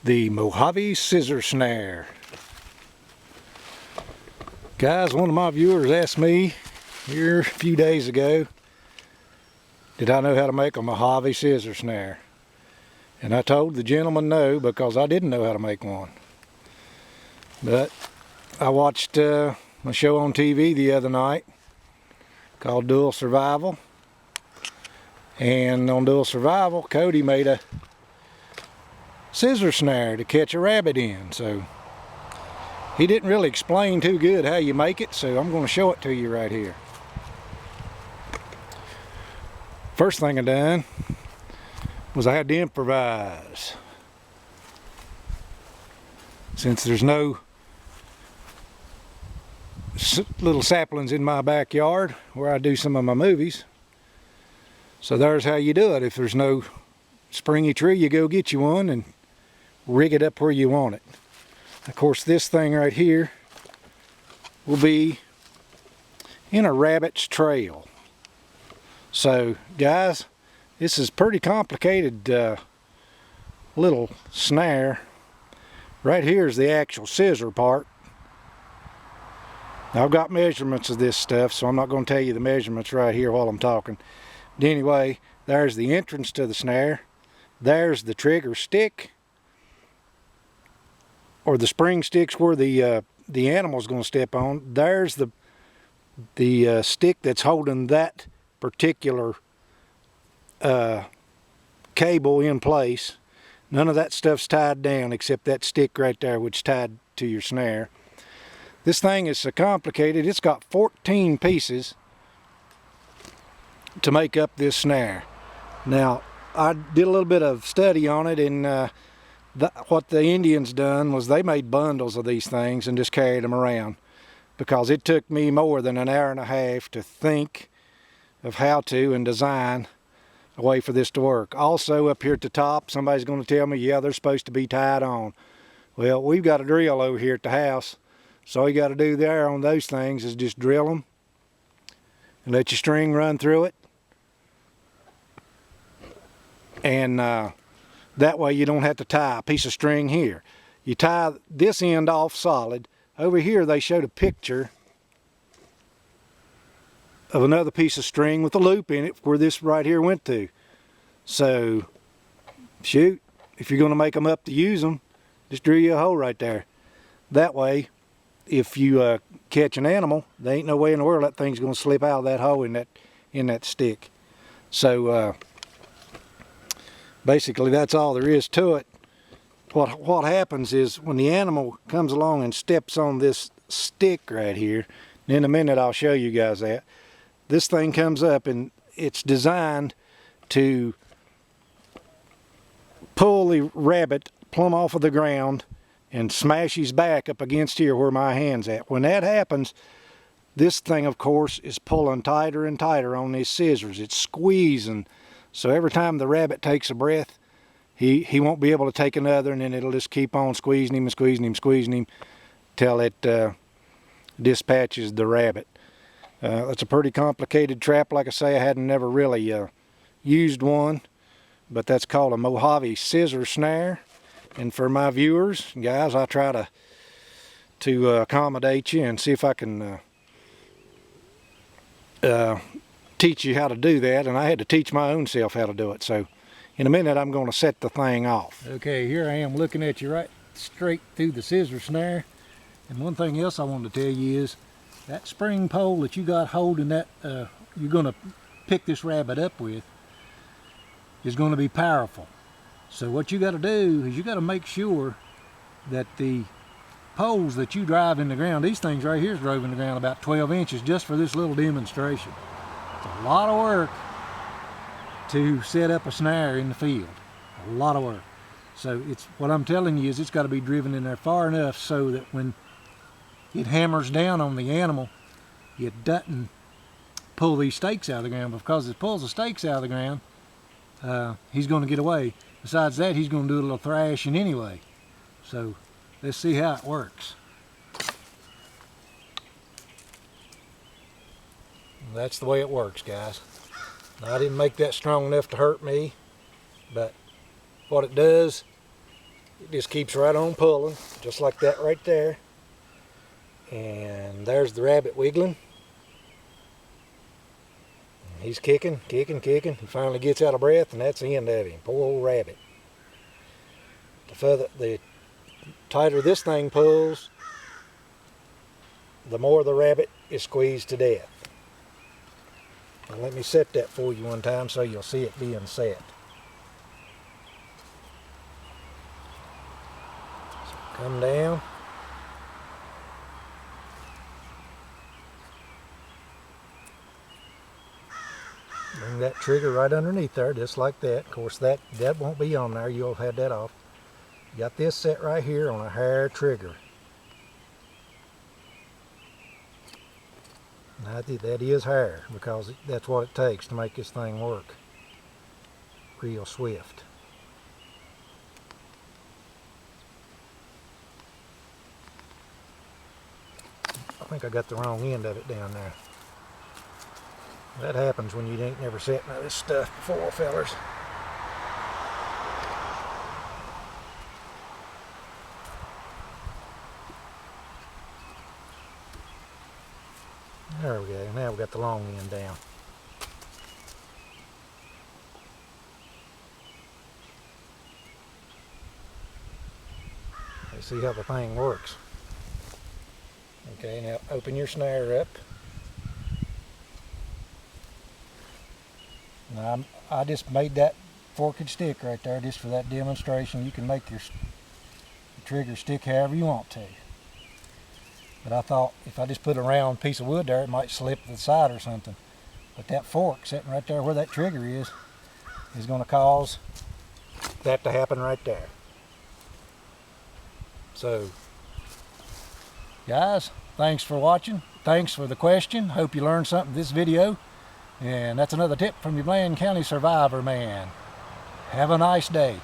the Mojave Scissor Snare. Guys, one of my viewers asked me here a few days ago, did I know how to make a Mojave Scissor Snare? And I told the gentleman no, because I didn't know how to make one. But I watched a show on TV the other night called Dual Survival. And on Dual Survival, Cody made a scissor snare to catch a rabbit in. So he didn't really explain too good how you make it, so I'm going to show it to you right here. First thing I done was I had to improvise. Since there's no little saplings in my backyard where I do some of my movies, so there's how you do it. If there's no springy tree, you go get you one and rig it up where you want it. Of course, this thing right here will be in a rabbit's trail. So guys, this is pretty complicated little snare. Right here is the actual scissor part. Now, I've got measurements of this stuff, so I'm not going to tell you the measurements right here while I'm talking. But anyway, there's the entrance to the snare. There's the trigger stick, or the spring sticks where the animal's going to step on. There's the stick that's holding that particular cable in place. None of that stuff's tied down except that stick right there, which is tied to your snare. This thing is so complicated, it's got 14 pieces to make up this snare. Now, I did a little bit of study on it, and what the Indians done was they made bundles of these things and just carried them around, because it took me more than an hour and a half to think of how to and design a way for this to work. Also, up here at the top, somebody's going to tell me, yeah, they're supposed to be tied on. Well, we've got a drill over here at the house, so all you got to do there on those things is just drill them and let your string run through it. And that way you don't have to tie a piece of string here. You tie this end off solid. Over here they showed a picture of another piece of string with a loop in it where this right here went to. So, shoot, if you're going to make them up to use them, just drill you a hole right there. That way, if you catch an animal, there ain't no way in the world that thing's going to slip out of that hole in that stick. So, basically that's all there is to it. What happens is when the animal comes along and steps on this stick right here, and in a minute I'll show you guys that, this thing comes up and it's designed to pull the rabbit plumb off of the ground and smash his back up against here where my hand's at. When that happens, this thing of course is pulling tighter and tighter on these scissors. It's squeezing. So every time the rabbit takes a breath, he won't be able to take another, and then it'll just keep on squeezing him and squeezing him, squeezing him till it dispatches the rabbit. It's a pretty complicated trap. Like I say, I hadn't never really used one, but that's called a Mojave Scissor Snare. And for my viewers, guys, I try to accommodate you and see if I can teach you how to do that. And I had to teach my own self how to do it. So in a minute I'm going to set the thing off. Okay, here I am looking at you right straight through the scissor snare. And one thing else I wanted to tell you is that spring pole that you got holding that you're going to pick this rabbit up with is going to be powerful. So what you got to do is you got to make sure that the poles that you drive in the ground, these things right here is drove in the ground about 12 inches just for this little demonstration. It's a lot of work to set up a snare in the field. A lot of work. So it's what I'm telling you is it's got to be driven in there far enough so that when it hammers down on the animal, it doesn't pull these stakes out of the ground. Because it pulls the stakes out of the ground, he's going to get away. Besides that, he's going to do a little thrashing anyway. So let's see how it works. That's the way it works, guys. Now, I didn't make that strong enough to hurt me, but what it does it just keeps right on pulling, just like that right there. And there's the rabbit wiggling. And he's kicking, kicking, kicking. He finally gets out of breath, and that's the end of him. Poor old rabbit. The tighter this thing pulls, the more the rabbit is squeezed to death. Now let me set that for you one time so you'll see it being set. So come down. Bring that trigger right underneath there, just like that. Of course, that won't be on there. You'll have had that off. You got this set right here on a hair trigger. Now, that is hair, because that's what it takes to make this thing work real swift. I think I got the wrong end of it down there. That happens when you ain't never set none of this stuff before, fellers. There we go. Now we got the long end down. Let's see how the thing works. Okay, now open your snare up. Now I just made that forked stick right there just for that demonstration. You can make your trigger stick however you want to. But I thought if I just put a round piece of wood there, it might slip to the side or something. But that fork sitting right there where that trigger is going to cause that to happen right there. So, guys, thanks for watching. Thanks for the question. Hope you learned something in this video. And that's another tip from your Bland County Survivor Man. Have a nice day.